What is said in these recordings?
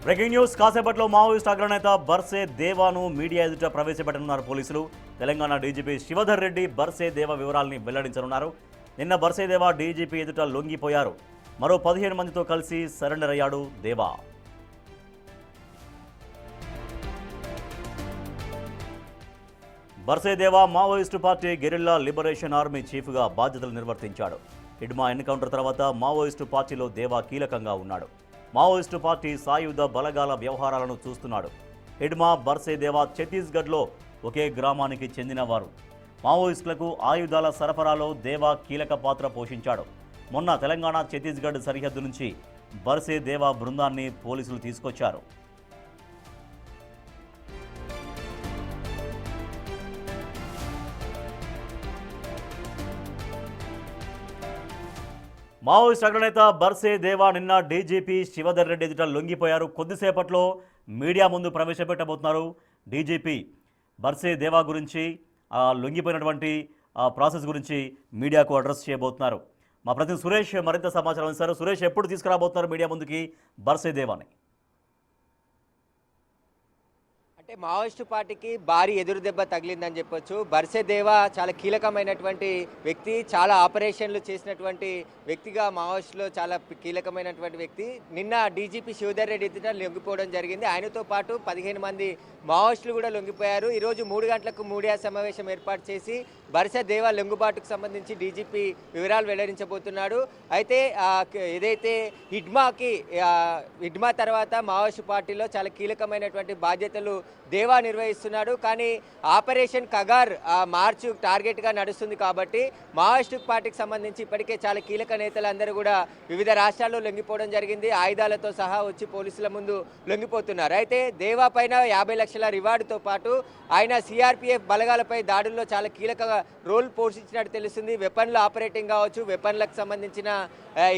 Breaking news కాసేపట్లో Maoist అగ్రనేత బర్సే దేవాను media ఎదుట ప్రవేశపెట్టనున్నారు పోలీసులు. తెలంగాణ డీజీపీ శివధర్ రెడ్డి బర్సే దేవా వివరాల్ని వెల్లడించనున్నారు. నిన్న బర్సే దేవా డీజీపీ ఎదుట లొంగిపోయారు. మరో 15 మందితో కలిసి సరెండర్ అయ్యాడు దేవా. బర్సే దేవా Maoist party guerrilla liberation army చీఫ్గా బాధ్యతలు నిర్వర్తించాడు. హిడ్మా ఎన్కౌంటర్ తర్వాత మావోయిస్టు పార్టీలో దేవా కీలకంగా ఉన్నాడు. మావోయిస్టు పార్టీ సాయుధ బలగాల వ్యవహారాలను చూస్తున్నాడు. హిడ్మా బర్సే దేవా ఛత్తీస్గఢ్లో ఒకే గ్రామానికి చెందినవారు. మావోయిస్టులకు ఆయుధాల సరఫరాలో దేవా కీలక పాత్ర పోషించాడు. మొన్న తెలంగాణ ఛత్తీస్గఢ్ సరిహద్దు నుంచి బర్సే దేవా బృందాన్ని పోలీసులు తీసుకొచ్చారు. మావోయిస్ట్ అగ్రనేత బర్సే దేవా నిన్న డీజీపీ శివధర్ రెడ్డి ఎదుట లొంగిపోయారు. కొద్దిసేపట్లో మీడియా ముందు ప్రవేశపెట్టబోతున్నారు. డీజీపీ బర్సే దేవా గురించి లొంగిపోయినటువంటి ప్రాసెస్ గురించి మీడియాకు అడ్రస్ చేయబోతున్నారు. మా ప్రతినిధి సురేష్ మరింత సమాచారం ఇస్తారు. సురేష్, ఎప్పుడు తీసుకురాబోతున్నారు మీడియా ముందుకి బర్సే దేవాని? అంటే మావోయిస్టు పార్టీకి భారీ ఎదురు దెబ్బ తగిలిందని చెప్పొచ్చు. బర్సే దేవా చాలా కీలకమైనటువంటి వ్యక్తి, చాలా ఆపరేషన్లు చేసినటువంటి వ్యక్తిగా మావోయిస్టులో చాలా కీలకమైనటువంటి వ్యక్తి. నిన్న డీజీపీ శివధర్ రెడ్డి ఎదుట లొంగిపోవడం జరిగింది. ఆయనతో పాటు 15 మంది మావోయిస్టులు కూడా లొంగిపోయారు. ఈరోజు 3 గంటలకు మీడియా సమావేశం ఏర్పాటు చేసి బర్సే దేవా లొంగుబాటుకు సంబంధించి డీజీపీ వివరాలు వెల్లడించబోతున్నాడు. అయితే ఏదైతే హిడ్మా తర్వాత మావోయిస్టు పార్టీలో చాలా కీలకమైనటువంటి బాధ్యతలు దేవా నిర్వహిస్తున్నాడు. కానీ ఆపరేషన్ కగార్ మార్చు టార్గెట్గా నడుస్తుంది కాబట్టి మావోయిస్టు పార్టీకి సంబంధించి ఇప్పటికే చాలా కీలక నేతలందరూ కూడా వివిధ రాష్ట్రాల్లో లొంగిపోవడం జరిగింది. ఆయుధాలతో సహా వచ్చి పోలీసుల ముందు లొంగిపోతున్నారు. అయితే దేవా పైన 50 లక్షల రివార్డుతో పాటు ఆయన సిఆర్పిఎఫ్ బలగాలపై దాడుల్లో చాలా కీలక రోల్ పోషించినట్టు తెలుస్తుంది. వెపన్లు ఆపరేటింగ్ కావచ్చు, వెపన్లకు సంబంధించిన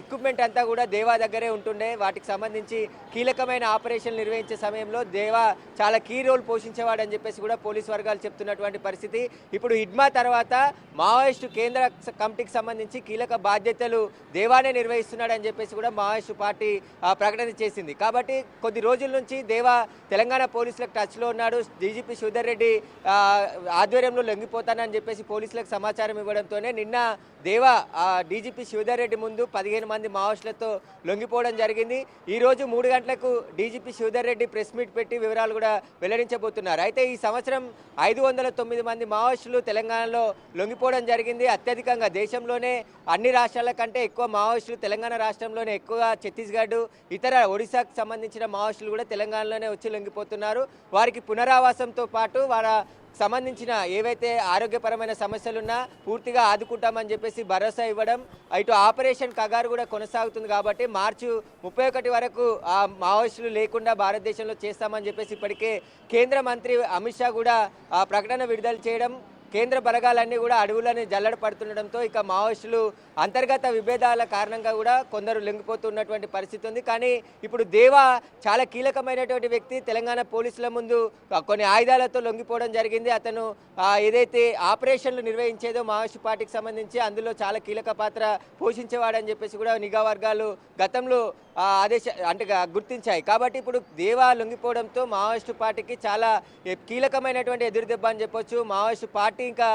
ఎక్విప్మెంట్ అంతా కూడా దేవా దగ్గరే ఉంటుండే. వాటికి సంబంధించి కీలకమైన ఆపరేషన్ నిర్వహించే సమయంలో దేవా చాలా కీ రోల్ పోషించేవాడని చెప్పేసి కూడా పోలీసు వర్గాలు చెప్తున్నటువంటి పరిస్థితి. ఇప్పుడు హిడ్మా తర్వాత మావోయిస్టు కేంద్ర కమిటీకి సంబంధించి కీలక బాధ్యతలు దేవానే నిర్వహిస్తున్నాడని చెప్పేసి కూడా మావోయిస్టు పార్టీ ప్రకటన చేసింది. కాబట్టి కొద్ది రోజుల నుంచి దేవా తెలంగాణ పోలీసులకు టచ్లో ఉన్నాడు. డీజీపీ శివధర్ రెడ్డి ఆధ్వర్యంలో లొంగిపోతానని చెప్పేసి పోలీసులకు సమాచారం ఇవ్వడంతోనే నిన్న దేవా డీజీపీ శివధర్ రెడ్డి ముందు 15 మంది మావోయిస్టులతో లొంగిపోవడం జరిగింది. ఈరోజు 3 గంటలకు DGP Shivadhar Reddy press meet పెట్టి వివరాలు కూడా వెల్లడించబోతున్నారు. అయితే ఈ సంవత్సరం 509 మంది మావోయిస్టులు తెలంగాణలో లొంగిపోవడం జరిగింది. అత్యధికంగా దేశంలోనే అన్ని రాష్ట్రాల కంటే ఎక్కువ మావోయిస్టులు తెలంగాణ రాష్ట్రంలోనే ఎక్కువగా ఛత్తీస్గఢ్, ఇతర ఒడిశాకు సంబంధించిన మావోయిస్టులు కూడా తెలంగాణలోనే వచ్చి లొంగిపోతున్నారు. వారికి పునరావాసంతో పాటు వారి సంబంధించిన ఏవైతే ఆరోగ్యపరమైన సమస్యలున్నా పూర్తిగా ఆదుకుంటామని చెప్పేసి భరోసా ఇవ్వడం, ఇటు ఆపరేషన్ కగారు కూడా కొనసాగుతుంది కాబట్టి మార్చి 31 వరకు ఆ మావోయిస్టులు లేకుండా భారతదేశంలో చేస్తామని చెప్పేసి ఇప్పటికే కేంద్ర మంత్రి అమిత్ షా కూడా ఆ ప్రకటన విడుదల చేయడం, కేంద్ర బలగాలన్నీ కూడా అడవులని జల్లడ పడుతుండడంతో ఇక మావోయిస్టులు అంతర్గత విభేదాల కారణంగా కూడా కొందరు లొంగిపోతున్నటువంటి పరిస్థితి ఉంది. కానీ ఇప్పుడు దేవా చాలా కీలకమైనటువంటి వ్యక్తి. తెలంగాణ పోలీసుల ముందు కొన్ని ఆయుధాలతో లొంగిపోవడం జరిగింది. అతను ఏదైతే ఆపరేషన్లు నిర్వహించేదో మావోయిస్టు పార్టీకి సంబంధించి అందులో చాలా కీలక పాత్ర పోషించేవాడని చెప్పేసి కూడా నిఘా వర్గాలు గతంలో గుర్తించాయి. కాబట్టి ఇప్పుడు దేవా లొంగిపోవడంతో మావోయిస్టు పార్టీకి చాలా కీలకమైనటువంటి ఎదురుదెబ్బ అని చెప్పొచ్చు. మావోయిస్టు పార్టీ ఇంకా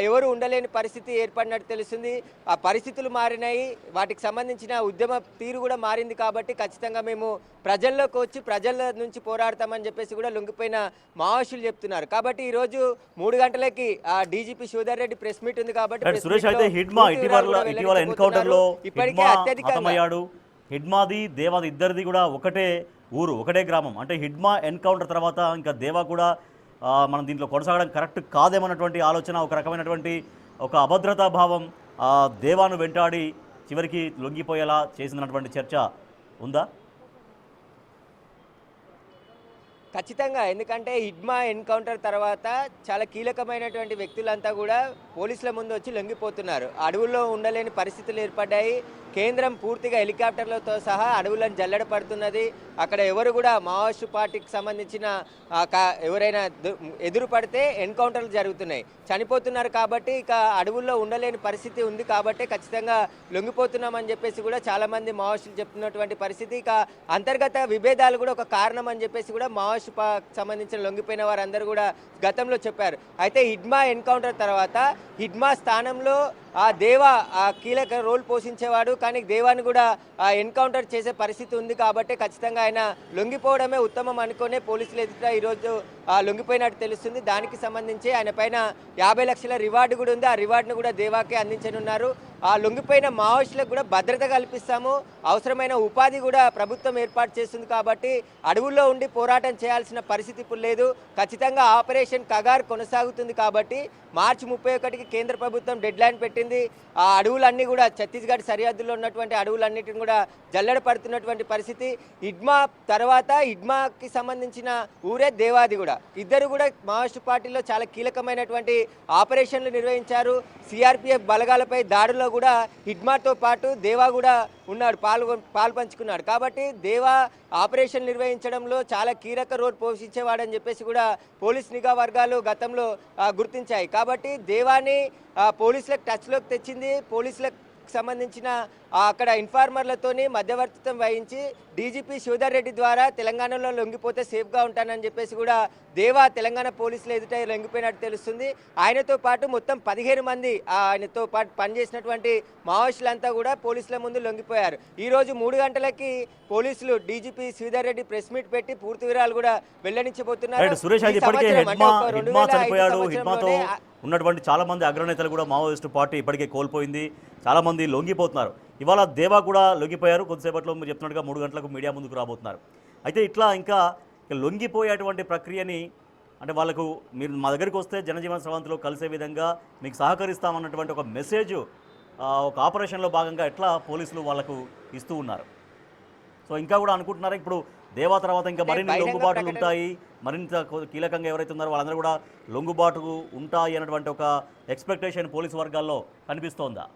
ఎవరు ఉండలేని పరిస్థితి ఏర్పడినట్టు తెలుస్తుంది. ఆ పరిస్థితులు మారినాయి, వాటికి సంబంధించిన ఉద్యమ తీరు కూడా మారింది. కాబట్టి ఖచ్చితంగా మేము ప్రజల్లోకి వచ్చి ప్రజల నుంచి పోరాడతామని చెప్పేసి కూడా లొంగిపోయిన మావోయిస్టులు చెప్తున్నారు. కాబట్టి ఈ రోజు 3 గంటలకి DGP Shivadhar Reddy press meet ఉంది కాబట్టి ఇప్పటికే అత్యధికంగా హిడ్మాది దేవాది ఇద్దరిది కూడా ఒకటే ఊరు, ఒకటే గ్రామం. అంటే హిడ్మా ఎన్కౌంటర్ తర్వాత ఇంకా దేవా కూడా మనం దీంట్లో కొనసాగడం కరెక్ట్ కాదేమన్నటువంటి ఆలోచన, ఒక రకమైనటువంటి ఒక అభద్రతా భావం దేవాను వెంటాడి చివరికి లొంగిపోయేలా చేసినటువంటి చర్చ ఉందా? ఖచ్చితంగా, ఎందుకంటే హిడ్మా ఎన్కౌంటర్ తర్వాత చాలా కీలకమైనటువంటి వ్యక్తులంతా కూడా పోలీసుల ముందు వచ్చి లొంగిపోతున్నారు. అడవుల్లో ఉండలేని పరిస్థితులు ఏర్పడ్డాయి. కేంద్రం పూర్తిగా హెలికాప్టర్లతో సహా అడవులను జల్లెడ పడుతున్నది. అక్కడ ఎవరు కూడా మావోయిస్టు పార్టీకి సంబంధించిన ఎవరైనా ఎదురు పడితే ఎన్కౌంటర్లు జరుగుతున్నాయి, చనిపోతున్నారు. కాబట్టి ఇక అడవుల్లో ఉండలేని పరిస్థితి ఉంది కాబట్టి ఖచ్చితంగా లొంగిపోతున్నామని చెప్పేసి కూడా చాలామంది మావోయిస్టులు చెప్తున్నటువంటి పరిస్థితి. ఇక అంతర్గత విభేదాలు కూడా ఒక కారణం అని చెప్పేసి కూడా మావోయిస్టు సంబంధించిన లొంగిపోయిన వారందరూ కూడా గతంలో చెప్పారు. అయితే హిడ్మా ఎన్కౌంటర్ తర్వాత హిడ్మా స్థానంలో ఆ దేవా కీలక రోల్ పోషించేవాడు, కానీ దేవాన్ని కూడా ఎన్కౌంటర్ చేసే పరిస్థితి ఉంది. కాబట్టి ఖచ్చితంగా ఆయన లొంగిపోవడమే ఉత్తమం అనుకునే పోలీసులు ఎదుట ఈరోజు లొంగిపోయినట్టు తెలుస్తుంది. దానికి సంబంధించి ఆయన పైన 50 లక్షల రివార్డు కూడా ఉంది. ఆ రివార్డును కూడా దేవాకే అందించనున్నారు. ఆ లొంగిపోయిన మావోయిస్టులకు కూడా భద్రత కల్పిస్తాము, అవసరమైన ఉపాధి కూడా ప్రభుత్వం ఏర్పాటు చేస్తుంది. కాబట్టి అడవుల్లో ఉండి పోరాటం చేయాల్సిన పరిస్థితి ఇప్పుడు లేదు. ఖచ్చితంగా ఆపరేషన్ కగార్ కొనసాగుతుంది. కాబట్టి మార్చి 31కి కేంద్ర ప్రభుత్వం డెడ్ లైన్ పెట్టింది. ఆ అడవులన్నీ కూడా ఛత్తీస్గఢ్ సరిహద్దులో ఉన్నటువంటి అడవులన్నిటిని కూడా జల్లెడ పడుతున్నటువంటి పరిస్థితి. హిడ్మా తర్వాత హిడ్మాకి సంబంధించిన ఊరే దేవాది కూడా ఇద్దరు కూడా మావోయిస్టు పార్టీలో చాలా కీలకమైనటువంటి ఆపరేషన్లు నిర్వహించారు. సిఆర్పిఎఫ్ బలగాలపై దాడుల్లో కూడా హిడ్మాతో పాటు దేవా కూడా ఉన్నాడు, పాలు పంచుకున్నాడు. కాబట్టి దేవా ఆపరేషన్ నిర్వహించడంలో చాలా కీలక రోల్ పోషించేవాడని చెప్పేసి కూడా పోలీస్ నిఘా వర్గాలు గతంలో గుర్తించాయి. కాబట్టి దేవాని పోలీసులకు టచ్లోకి తెచ్చింది. పోలీసులకు సంబంధించిన అక్కడ ఇన్ఫార్మర్లతోని మధ్యవర్తిత్వం వహించి డీజీపీ శివధర్ రెడ్డి ద్వారా తెలంగాణలో లొంగిపోతే సేఫ్గా ఉంటానని చెప్పేసి కూడా దేవా తెలంగాణ పోలీసులు ఎదుట లొంగిపోయినట్టు తెలుస్తుంది. ఆయనతో పాటు మొత్తం 15 మంది ఆయనతో పాటు పనిచేసినటువంటి మావోయిస్టులంతా కూడా పోలీసుల ముందు లొంగిపోయారు. ఈరోజు 3 గంటలకి పోలీసులు DGP Sridhar Reddy press meet పెట్టి పూర్తి వివరాలు కూడా వెల్లడించబోతున్నారు. ఉన్నటువంటి చాలా మంది అగ్రనేతలు కూడా మావోయిస్టు పార్టీ ఇప్పటికే కోల్పోయింది, చాలా మంది లొంగిపోతున్నారు. ఇవాళ దేవా కూడా లొంగిపోయారు. కొద్దిసేపట్లో మీరు చెప్తున్నట్టుగా 3 గంటలకు మీడియా ముందుకు రాబోతున్నారు. అయితే ఇట్లా ఇంకా లొంగిపోయేటువంటి ప్రక్రియని అంటే వాళ్ళకు మీరు మా దగ్గరికి వస్తే జనజీవన స్రవంతిలో కలిసే విధంగా మీకు సహకరిస్తామన్నటువంటి ఒక మెసేజ్ ఒక ఆపరేషన్లో భాగంగా ఎట్లా పోలీసులు వాళ్ళకు ఇస్తూ ఉన్నారు. సో ఇంకా కూడా అనుకుంటున్నారా ఇప్పుడు దేవా తర్వాత ఇంకా మరిన్ని లొంగుబాటులు ఉంటాయి, మరింత కీలకంగా ఎవరైతే ఉన్నారో వాళ్ళందరూ కూడా లొంగుబాటు ఉంటాయి అన్నటువంటి ఒక ఎక్స్పెక్టేషన్ పోలీసు వర్గాల్లో కనిపిస్తోందా?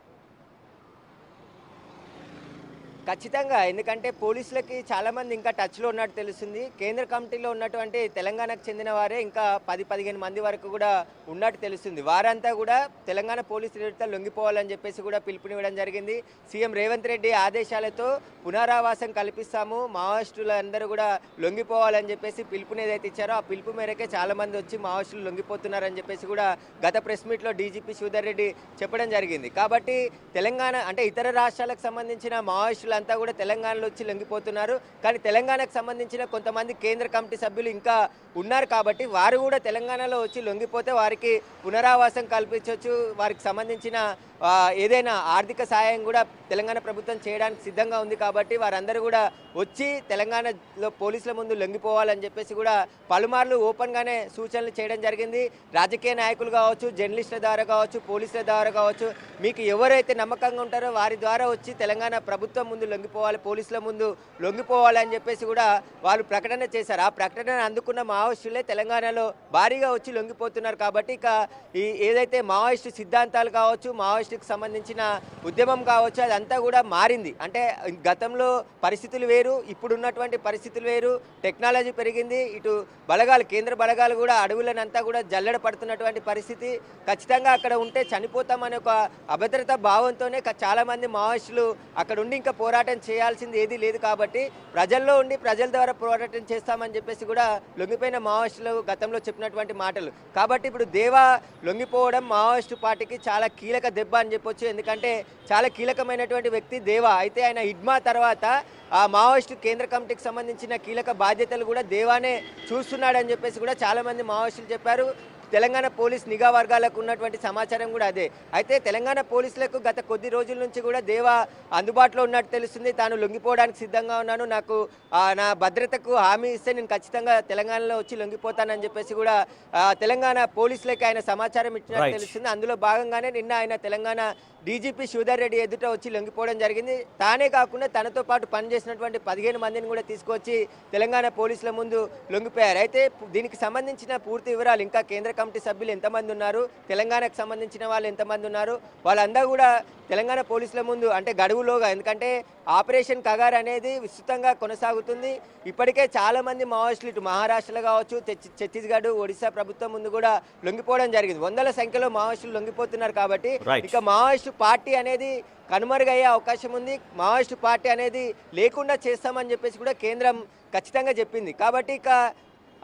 ఖచ్చితంగా, ఎందుకంటే పోలీసులకి చాలామంది ఇంకా టచ్లో ఉన్నట్టు తెలుస్తుంది. కేంద్ర కమిటీలో ఉన్నటువంటి తెలంగాణకు చెందిన వారే ఇంకా 10-15 మంది వరకు కూడా ఉన్నట్టు తెలుస్తుంది. వారంతా కూడా తెలంగాణ పోలీసులు ఎదుట లొంగిపోవాలని చెప్పేసి కూడా పిలుపునివ్వడం జరిగింది. సీఎం రేవంత్ రెడ్డి ఆదేశాలతో పునరావాసం కల్పిస్తాము, మావోయిస్టులందరూ కూడా లొంగిపోవాలని చెప్పేసి పిలుపుని ఏదైతే ఇచ్చారో ఆ పిలుపు మేరకే చాలామంది వచ్చి మావోయిస్టులు లొంగిపోతున్నారని చెప్పేసి కూడా గత ప్రెస్ మీట్లో డీజీపీ శివధర్ రెడ్డి చెప్పడం జరిగింది. కాబట్టి తెలంగాణ అంటే ఇతర రాష్ట్రాలకు సంబంధించిన మావోయిస్టులు అంతా కూడా తెలంగాణలో వచ్చి లొంగిపోతున్నారు. కానీ తెలంగాణకు సంబంధించిన కొంతమంది కేంద్ర కమిటీ సభ్యులు ఇంకా ఉన్నారు. కాబట్టి వారు కూడా తెలంగాణలో వచ్చి లొంగిపోతే వారికి పునరావాసం కల్పించవచ్చు, వారికి సంబంధించిన ఏదైనా ఆర్థిక సాయం కూడా తెలంగాణ ప్రభుత్వం చేయడానికి సిద్ధంగా ఉంది. కాబట్టి వారందరూ కూడా వచ్చి తెలంగాణలో పోలీసుల ముందు లొంగిపోవాలని చెప్పేసి కూడా పలుమార్లు ఓపెన్గానే సూచనలు చేయడం జరిగింది. రాజకీయ నాయకులు కావచ్చు, జర్నలిస్టుల ద్వారా కావచ్చు, పోలీసుల ద్వారా కావచ్చు, మీకు ఎవరైతే నమ్మకంగా ఉంటారో వారి ద్వారా వచ్చి తెలంగాణ ప్రభుత్వం ముందు లొంగిపోవాలి, పోలీసుల ముందు లొంగిపోవాలి అని చెప్పేసి కూడా వాళ్ళు ప్రకటన చేశారు. ఆ ప్రకటన అందుకున్న మావోయిస్టులే తెలంగాణలో భారీగా వచ్చి లొంగిపోతున్నారు. కాబట్టి ఇక ఏదైతే మావోయిస్టు సిద్ధాంతాలు కావచ్చు, మావోయిస్టుకి సంబంధించిన ఉద్యమం కావచ్చు, అదంతా కూడా మారింది. అంటే గతంలో పరిస్థితులు వేరు, ఇప్పుడున్నటువంటి పరిస్థితులు వేరు, టెక్నాలజీ పెరిగింది. ఇటు బలగాలు, కేంద్ర బలగాలు కూడా అడవులనంతా కూడా జల్లెడ పడుతున్నటువంటి పరిస్థితి. ఖచ్చితంగా అక్కడ ఉంటే చనిపోతామనే ఒక అభద్రతా భావంతోనే చాలామంది మావోయిస్టులు అక్కడ ఉండి ఇంకా పోరాటం చేయాల్సింది ఏదీ లేదు. కాబట్టి ప్రజల్లో ఉండి ప్రజల ద్వారా పోరాటం చేస్తామని చెప్పేసి కూడా లొంగిపోయిన మావోయిస్టులు గతంలో చెప్పినటువంటి మాటలు. కాబట్టి ఇప్పుడు దేవా లొంగిపోవడం మావోయిస్టు పార్టీకి చాలా కీలక దెబ్బ అని చెప్పొచ్చు. ఎందుకంటే చాలా కీలకమైనటువంటి వ్యక్తి దేవా. అయితే ఆయన హిడ్మా తర్వాత ఆ మావోయిస్టు కేంద్ర కమిటీకి సంబంధించిన కీలక బాధ్యతలు కూడా దేవానే చూస్తున్నాడని చెప్పేసి కూడా చాలామంది మావోయిస్టులు చెప్పారు. తెలంగాణ పోలీస్ నిఘా వర్గాలకు ఉన్నటువంటి సమాచారం కూడా అదే. అయితే తెలంగాణ పోలీసులకు గత కొద్ది రోజుల నుంచి కూడా దేవా అందుబాటులో ఉన్నట్టు తెలుస్తుంది. తాను లొంగిపోవడానికి సిద్ధంగా ఉన్నాను, నాకు నా భద్రతకు హామీ ఇస్తే నేను ఖచ్చితంగా తెలంగాణలో వచ్చి లొంగిపోతానని చెప్పేసి కూడా తెలంగాణ పోలీసులకి ఆయన సమాచారం ఇచ్చినట్టు తెలుస్తుంది. అందులో భాగంగానే నిన్న ఆయన తెలంగాణ డీజీపీ శివధర్ రెడ్డి ఎదుట వచ్చి లొంగిపోవడం జరిగింది. తానే కాకుండా తనతో పాటు పనిచేసినటువంటి 15 మందిని కూడా తీసుకొచ్చి తెలంగాణ పోలీసుల ముందు లొంగిపోయారు. అయితే దీనికి సంబంధించిన పూర్తి వివరాలు ఇంకా కేంద్ర కమిటీ సభ్యులు ఎంతమంది ఉన్నారు, తెలంగాణకు సంబంధించిన వాళ్ళు ఎంతమంది ఉన్నారు, వాళ్ళందరూ కూడా తెలంగాణ పోలీసుల ముందు అంటే గడువులోగా, ఎందుకంటే ఆపరేషన్ కగార్ అనేది విస్తృతంగా కొనసాగుతుంది. ఇప్పటికే చాలామంది మావోయిస్టులు ఇటు మహారాష్ట్రలో కావచ్చు, ఛత్తీస్గఢ్, ఒడిశా ప్రభుత్వం ముందు కూడా లొంగిపోవడం జరిగింది. వందల సంఖ్యలో మావోయిస్టులు లొంగిపోతున్నారు. కాబట్టి ఇక మావోయిస్టు పార్టీ అనేది కనుమరుగయ్యే అవకాశం ఉంది. మావోయిస్టు పార్టీ అనేది లేకుండా చేస్తామని చెప్పేసి కూడా కేంద్రం ఖచ్చితంగా చెప్పింది. కాబట్టి ఇక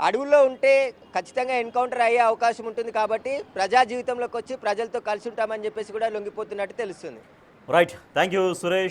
అడవుల్లో ఉంటే ఖచ్చితంగా ఎన్కౌంటర్ అయ్యే అవకాశం ఉంటుంది. కాబట్టి ప్రజా జీవితంలోకి వచ్చి ప్రజలతో కలిసి ఉంటామని చెప్పేసి కూడా లొంగిపోతున్నట్టు తెలుస్తుంది. Right, thank you Suresh.